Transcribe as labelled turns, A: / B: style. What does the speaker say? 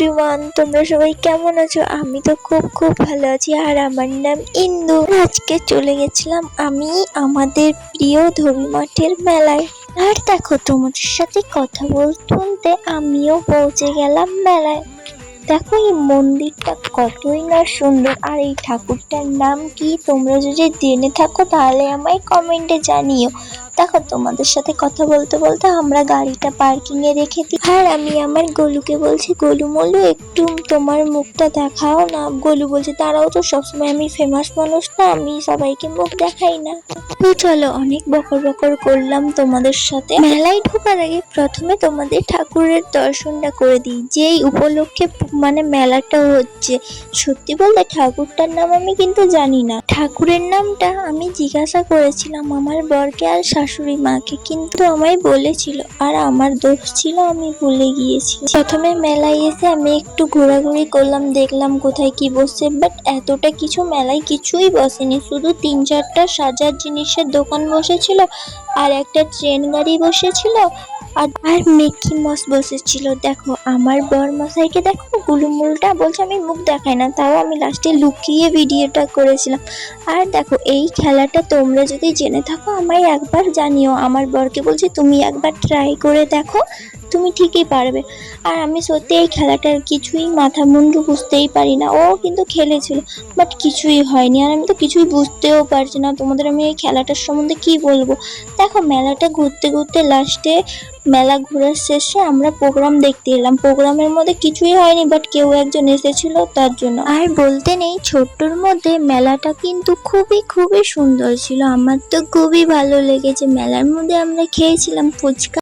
A: Everyone, তোমরা সবাই কেমন আছো? আমি তো খুব খুব ভালো আছি। আর আমার নাম ইন্দু। আজকে চলে গেছিলাম আমি আমাদের প্রিয় ধোবি মাঠের মেলায়। আর দেখো, তোমাদের সাথে কথা বলতে বলতে আমিও পৌঁছে গেলাম মেলায়। দেখো, এই মন্দিরটা কতই না সুন্দর। আর এই ঠাকুরটার নাম কি? তোমরা যদি জেনে থাকো তাহলে আমায় কমেন্টে জানিও। দেখো, তোমাদের সাথে কথা বলতে বলতে আমরা গাড়িটা পার্কিং এ রেখে দিই। আর আমি আমার গোলুকে বলছি, গোলু মোলু একটু তোমার মুখটা দেখাও না। গোলু বলছে, তারাও তো সবসময় আমি ফেমাস মানুষ না, আমি সবাইকে মুখ দেখাই না। তো চলো, অনেক বকর বকর করলাম তোমাদের সাথে। মেলায় ঢোকার আগে প্রথমে তোমাদের ঠাকুরের দর্শনটা করে দিই, যেই উপলক্ষে মানে মেলাটা হচ্ছে। সত্যি বলতে ঠাকুরটার নাম আমি কিন্তু জানি না। ঠাকুরের নামটা আমি জিজ্ঞাসা করেছিলাম আমার বরকে আর শাশুড়ি মাকে, কিন্তু আমায় বলেছিল, আর আমার দোষ ছিল, আমি ভুলে গিয়েছি। প্রথমে মেলায় এসে আমি একটু ঘোরাঘুরি করলাম, দেখলাম কোথায় কি বসছে, বাট এতটা কিছু মেলায় কিছুই বসেনি। শুধু 3-4টা সাজার জিনিসের দোকান বসেছিল, আর একটা ট্রেন গাড়ি বসেছিল, আর মিকি মাউস বসেছিল। দেখো, আমার বর মশাইকে দেখো, গুলুমুলটা বলছে আমি মুখ দেখাই না, তাও আমি লাস্টে লুকিয়ে ভিডিওটা করেছিলাম। আর দেখো, এই খেলাটা তোমরা যদি জেনে থাকো আমায় একবার জানিও। আমার বরকে বলছি, তুমি একবার ট্রাই করে দেখো, তুমি ঠিকই পারবে। আর আমি সত্যি এই খেলাটার কিছুই মাথা মুন্ডু বুঝতেই পারি না। ও কিন্তু খেলেছিল, বাট কিছুই হয়নি। আর আমি তো কিছুই বুঝতেও পারছি না। তোমাদের আমি এই খেলাটার সম্বন্ধে কি বলবো। দেখো, মেলাটা ঘুরতে ঘুরতে লাস্টে মেলা ঘোরার শেষে আমরা প্রোগ্রাম দেখতে এলাম। প্রোগ্রামের মধ্যে কিছুই হয়নি, বাট কেউ একজন এসেছিল তার জন্য। আর বলতে নেই, ছোট্টর মধ্যে মেলাটা কিন্তু খুবই খুবই সুন্দর ছিল। আমার তো খুবই ভালো লেগেছে। মেলার মধ্যে আমরা খেয়েছিলাম ফুচকা।